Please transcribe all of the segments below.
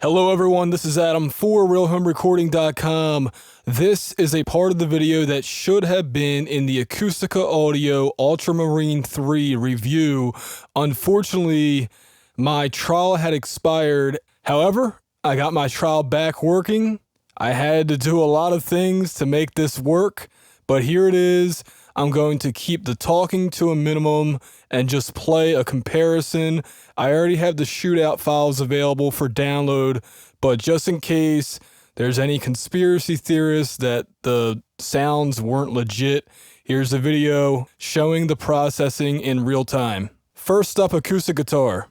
Hello everyone, this is Adam for RealHomeRecording.com. This is a part of the video that should have been in the Acustica Audio Ultramarine 3 review. Unfortunately, my trial had expired. However, I got my trial back working. I had to do a lot of things to make this work, but here it is. I'm going to keep the talking to a minimum and just play a comparison. I already have the Shootout files available for download, but just in case there's any conspiracy theorists that the sounds weren't legit, here's a video showing the processing in real time. First up, Acoustic Guitar.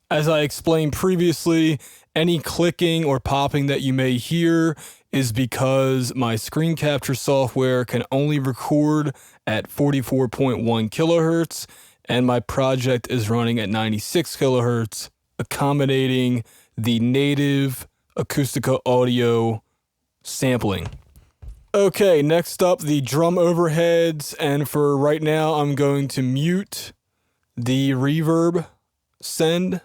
As I explained previously, any clicking or popping that you may hear is because my screen capture software can only record at 44.1 kilohertz, and my project is running at 96 kilohertz, accommodating the native Acustica Audio sampling. Okay, next up, the drum overheads, and for right now, I'm going to mute the reverb send.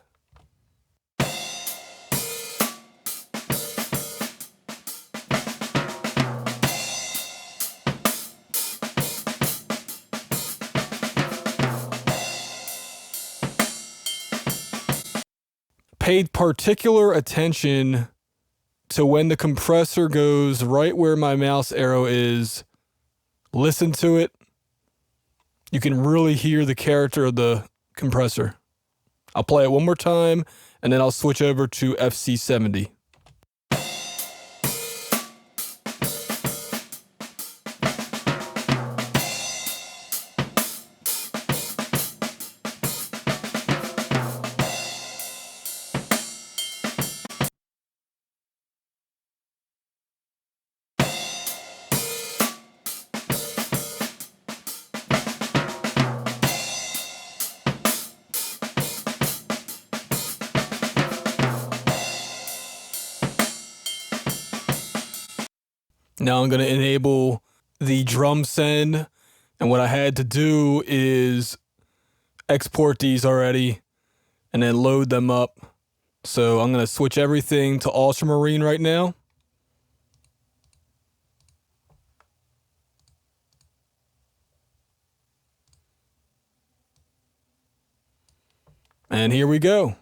Paid particular attention to when the compressor goes right where my mouse arrow is. Listen to it. You can really hear the character of the compressor. I'll play it one more time, and then I'll switch over to FC70. Now I'm going to enable the drum send, and what I had to do is export these already and then load them up. So I'm going to switch everything to Ultramarine right now. And here we go.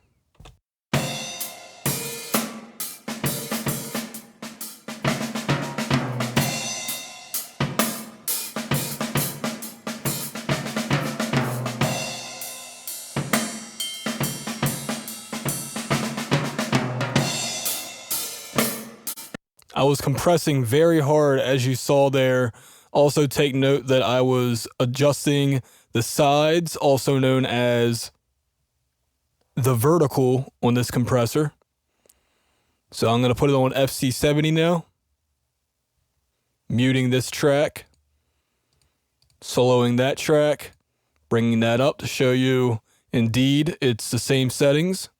I was compressing very hard, as you saw there. Also take note that I was adjusting the sides, also known as the vertical on this compressor. So I'm going to put it on FC70 now. Muting this track. Soloing that track. Bringing that up to show you, indeed, it's the same settings.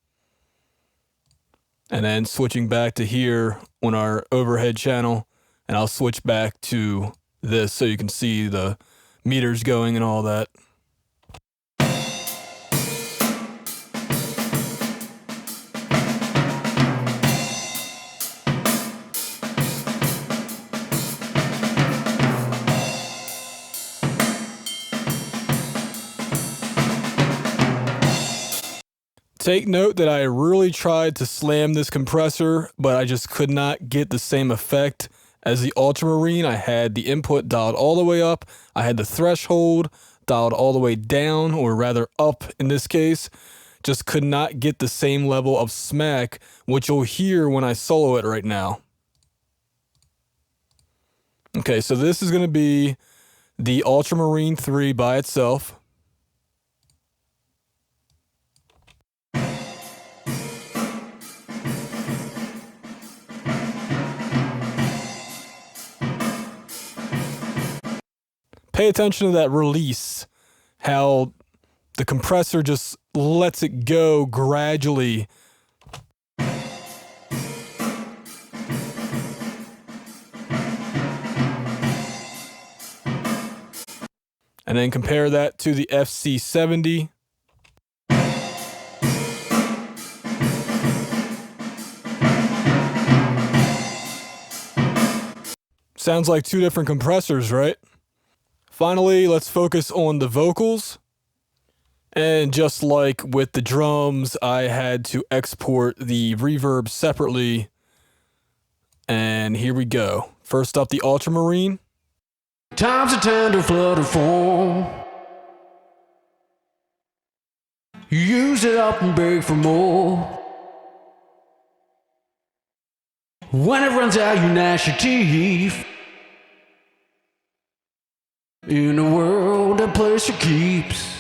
And then switching back to here on our overhead channel, and I'll switch back to this so you can see the meters going and all that. Take note that I really tried to slam this compressor, but I just could not get the same effect as the Ultramarine. I had the input dialed all the way up. I had the threshold dialed all the way down, or rather up in this case. just could not get the same level of smack, which you'll hear when I solo it right now. Okay, so this is going to be the Ultramarine 3 by itself. Pay attention to that release, how the compressor just lets it go gradually. And then compare that to the FC70. Sounds like two different compressors, right? Finally, let's focus on the vocals. And just like with the drums, I had to export the reverb separately. And here we go. First up, the Ultramarine. Times a tender flutter form. You use it up and beg for more. When it runs out, you gnash your teeth. In a world that plays your keeps.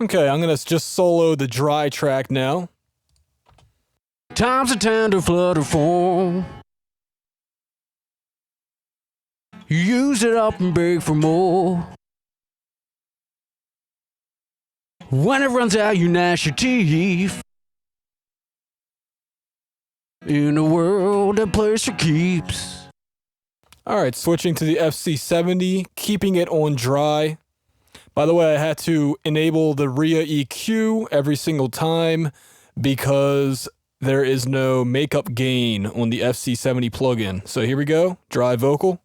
Okay, I'm gonna just solo the dry track now. Times a tender flutter form. You use it up and beg for more. When it runs out, you gnash your teeth. In a world that plays for keeps. Alright, switching to the FC70, keeping it on dry. By the way, I had to enable the RIA EQ every single time because there is no makeup gain on the FC70 plugin. So here we go, dry vocal.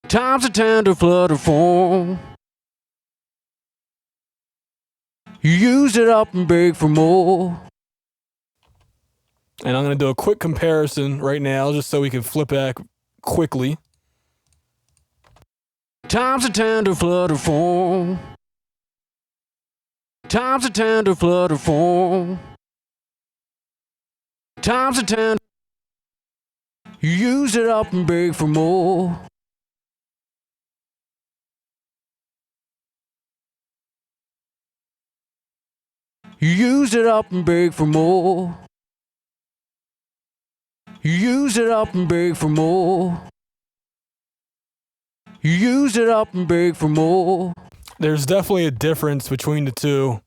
Times a tender flutter form. You use it up and beg for more. And I'm going to do a quick comparison right now just so we can flip back quickly. Times a tender flutter form. Times a tender flutter form. Times a tender. You use it up and beg for more. You use it up and beg for more. You use it up and beg for more. You use it up and beg for more. There's definitely a difference between the two.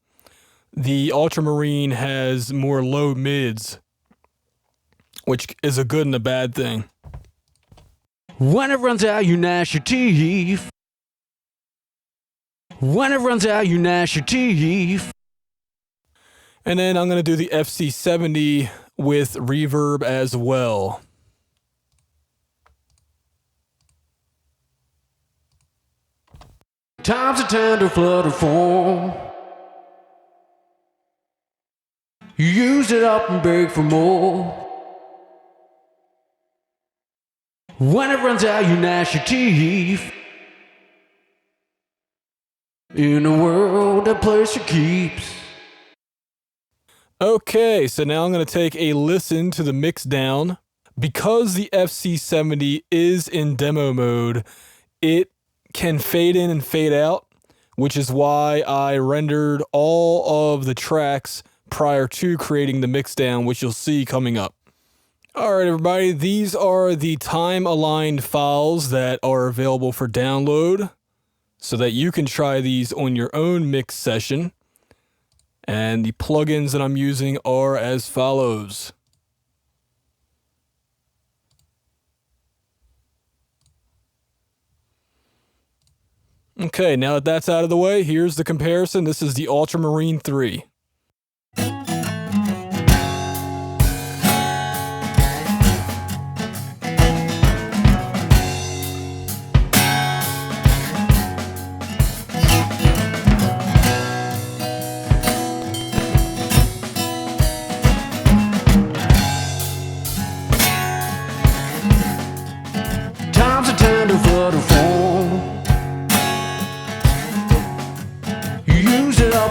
The Ultramarine has more low mids, which is a good and a bad thing. When it runs out, you gnash your teeth. When it runs out, you gnash your teeth. And then I'm going to do the FC70 with reverb as well. Times a tender flutter form. You use it up and beg for more. When it runs out, you gnash your teeth. In a world that plays for keeps. Okay, so now I'm going to take a listen to the mix down. Because the FC70 is in demo mode, it can fade in and fade out, which is why I rendered all of the tracks prior to creating the mix down, which you'll see coming up. Alright everybody, these are the time-aligned files that are available for download so that you can try these on your own mix session. And the plugins that I'm using are as follows. Okay, now that that's out of the way, here's the comparison. This is the Ultramarine 3. Times a tender flutter form. You use it up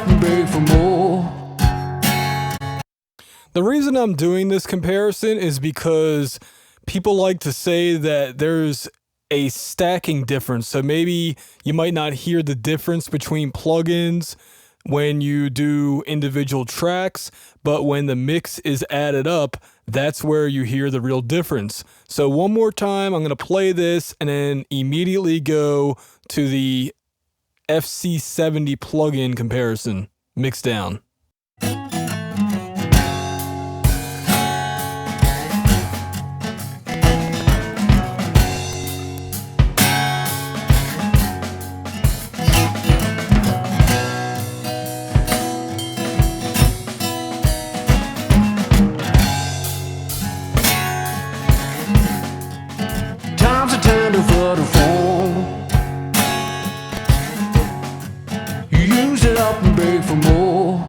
The reason I'm doing this comparison is because people like to say that there's a stacking difference. So maybe you might not hear the difference between plugins when you do individual tracks, but when the mix is added up, that's where you hear the real difference. So one more time, I'm going to play this and then immediately go to the FC70 plugin comparison. Mix down. Times are tender for the phone. You use it up and beg for more.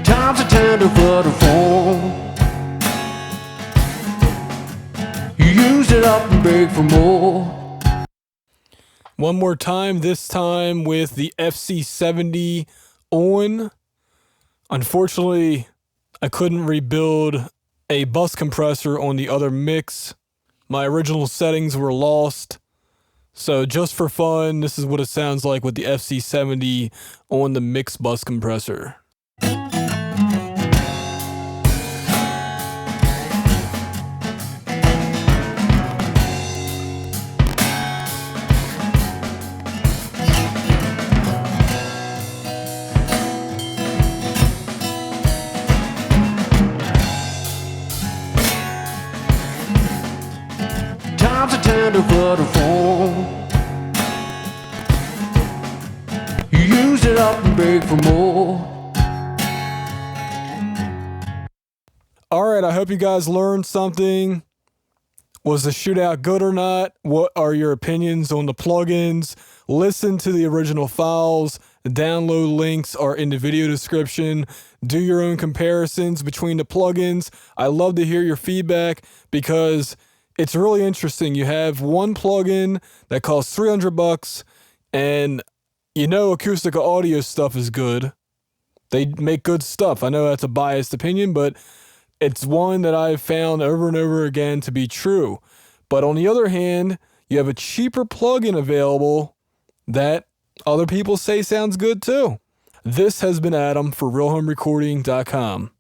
Times are tender for the phone. You use it up and beg for more. One more time, this time with the FC70 on. Unfortunately, I couldn't rebuild a bus compressor on the other mix. My original settings were lost. So just for fun, this is what it sounds like with the FC70 on the mix bus compressor. Times are tender for the phone. You use it up and beg for more. All right, I hope you guys learned something. Was the Shootout good or not? What are your opinions on the plugins? Listen to the original files. The download links are in the video description. Do your own comparisons between the plugins. I love to hear your feedback because it's really interesting. You have one plugin that costs $300 and you know Acustica Audio stuff is good. They make good stuff. I know that's a biased opinion, but it's one that I've found over and over again to be true. But on the other hand, you have a cheaper plugin available that other people say sounds good too. This has been Adam for RealHomeRecording.com.